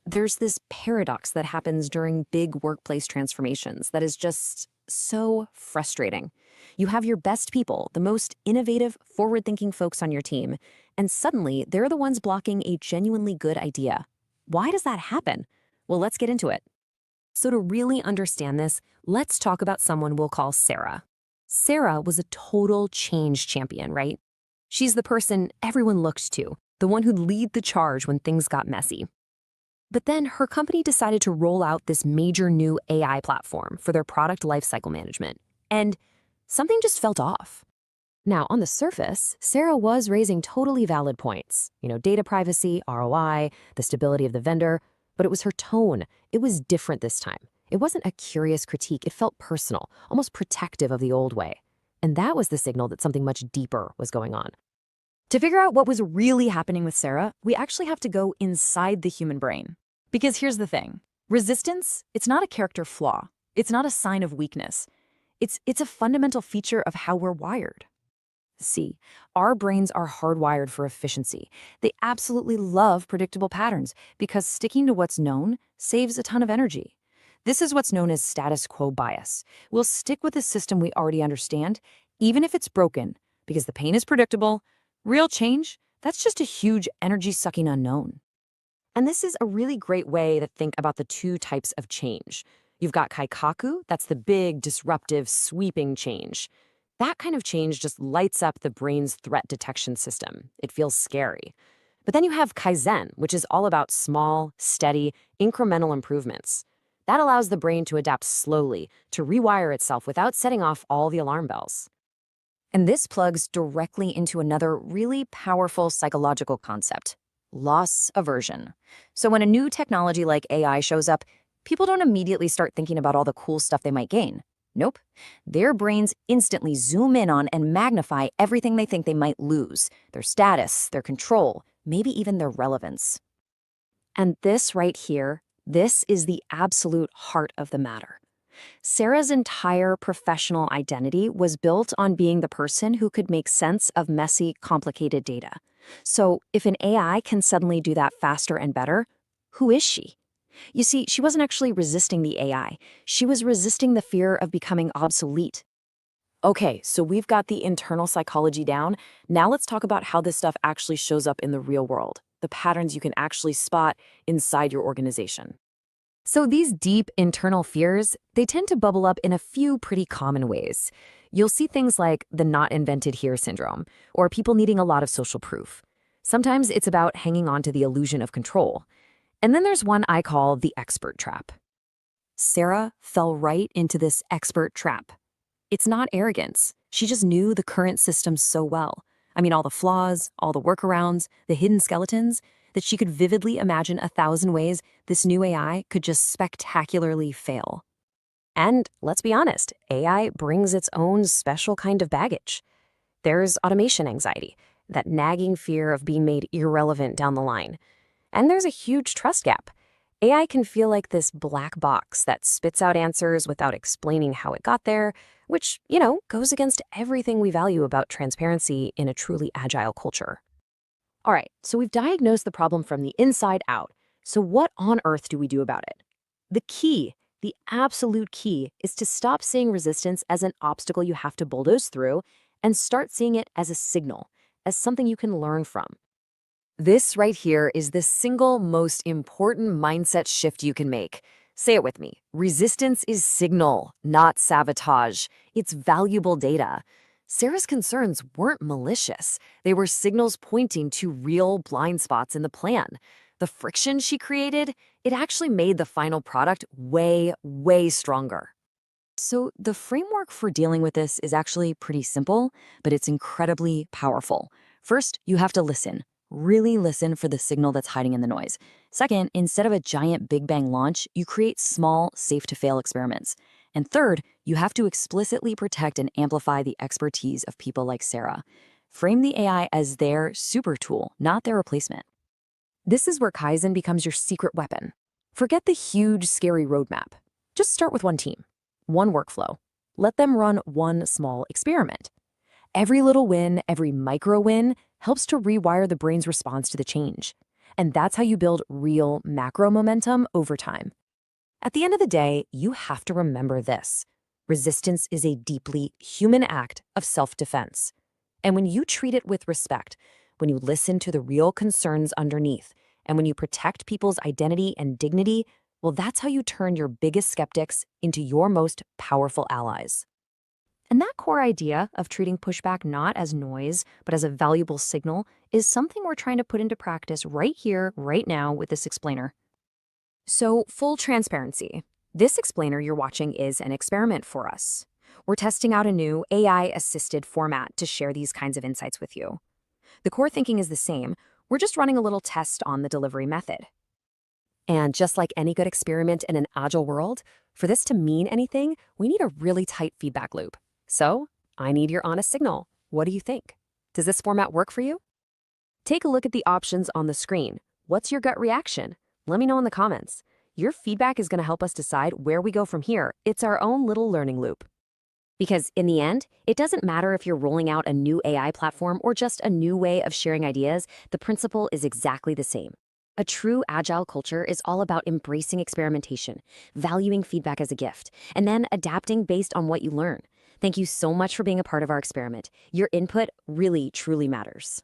There's this paradox that happens during big workplace transformations that is just so frustrating. You have your best people, the most innovative, forward thinking folks on your team, and suddenly they're the ones blocking a genuinely good idea. Why does that happen? Well, let's get into it. So, to really understand this, let's talk about someone we'll call Sarah. Sarah was a total change champion, right? She's the person everyone looked to, the one who'd lead the charge when things got messy. But then her company decided to roll out this major new AI platform for their product lifecycle management. And something just felt off. Now, on the surface, Sarah was raising totally valid points. Data privacy, ROI, the stability of the vendor. But it was her tone. It was different this time. It wasn't a curious critique. It felt personal, almost protective of the old way. And that was the signal that something much deeper was going on. To figure out what was really happening with Sarah, we actually have to go inside the human brain. Because here's the thing. Resistance, it's not a character flaw. It's not a sign of weakness. It's a fundamental feature of how we're wired. See, our brains are hardwired for efficiency. They absolutely love predictable patterns because sticking to what's known saves a ton of energy. This is what's known as status quo bias. We'll stick with a system we already understand, even if it's broken, because the pain is predictable. Real change, that's just a huge energy-sucking unknown. And this is a really great way to think about the two types of change. You've got kaikaku, that's the big, disruptive, sweeping change. That kind of change just lights up the brain's threat detection system. It feels scary. But then you have kaizen, which is all about small, steady, incremental improvements. That allows the brain to adapt slowly, to rewire itself without setting off all the alarm bells. And this plugs directly into another really powerful psychological concept: loss aversion. So when a new technology like AI shows up, people don't immediately start thinking about all the cool stuff they might gain. Nope. Their brains instantly zoom in on and magnify everything they think they might lose: their status, their control, maybe even their relevance. And this right here, this is the absolute heart of the matter. Sarah's entire professional identity was built on being the person who could make sense of messy, complicated data. So if an AI can suddenly do that faster and better, who is she? You see, she wasn't actually resisting the AI. She was resisting the fear of becoming obsolete. Okay, so we've got the internal psychology down. Now let's talk about how this stuff actually shows up in the real world, the patterns you can actually spot inside your organization. So these deep internal fears, they tend to bubble up in a few pretty common ways. You'll see things like the not invented here syndrome, or people needing a lot of social proof. Sometimes it's about hanging on to the illusion of control. And then there's one I call the expert trap. Sarah fell right into this expert trap. It's not arrogance. She just knew the current system so well. I mean, all the flaws, all the workarounds, the hidden skeletons, that she could vividly imagine 1,000 ways this new AI could just spectacularly fail. And let's be honest, AI brings its own special kind of baggage. There's automation anxiety, that nagging fear of being made irrelevant down the line. And there's a huge trust gap. AI can feel like this black box that spits out answers without explaining how it got there, which, goes against everything we value about transparency in a truly agile culture. All right, so we've diagnosed the problem from the inside out. So what on earth do we do about it? The key, the absolute key, is to stop seeing resistance as an obstacle you have to bulldoze through and start seeing it as a signal, as something you can learn from. This right here is the single most important mindset shift you can make. Say it with me. Resistance is signal, not sabotage. It's valuable data. Sarah's concerns weren't malicious. They were signals pointing to real blind spots in the plan. The friction she created, it actually made the final product way, way stronger. So the framework for dealing with this is actually pretty simple, but it's incredibly powerful. First, you have to listen. Really listen for the signal that's hiding in the noise. Second, instead of a giant Big Bang launch, you create small, safe-to-fail experiments. And third, you have to explicitly protect and amplify the expertise of people like Sarah. Frame the AI as their super tool, not their replacement. This is where Kaizen becomes your secret weapon. Forget the huge, scary roadmap. Just start with one team, one workflow. Let them run one small experiment. Every little win, every micro win, helps to rewire the brain's response to the change. And that's how you build real macro momentum over time. At the end of the day, you have to remember this. Resistance is a deeply human act of self-defense. And when you treat it with respect, when you listen to the real concerns underneath, and when you protect people's identity and dignity, well, that's how you turn your biggest skeptics into your most powerful allies. And that core idea of treating pushback not as noise, but as a valuable signal is something we're trying to put into practice right here, right now with this explainer. So, full transparency. This explainer you're watching is an experiment for us. We're testing out a new AI-assisted format to share these kinds of insights with you. The core thinking is the same. We're just running a little test on the delivery method. And just like any good experiment in an agile world, for this to mean anything, we need a really tight feedback loop. So, I need your honest signal. What do you think? Does this format work for you? Take a look at the options on the screen. What's your gut reaction? Let me know in the comments. Your feedback is going to help us decide where we go from here. It's our own little learning loop. Because in the end, it doesn't matter if you're rolling out a new AI platform or just a new way of sharing ideas, the principle is exactly the same. A true agile culture is all about embracing experimentation, valuing feedback as a gift, and then adapting based on what you learn. Thank you so much for being a part of our experiment. Your input really, truly matters.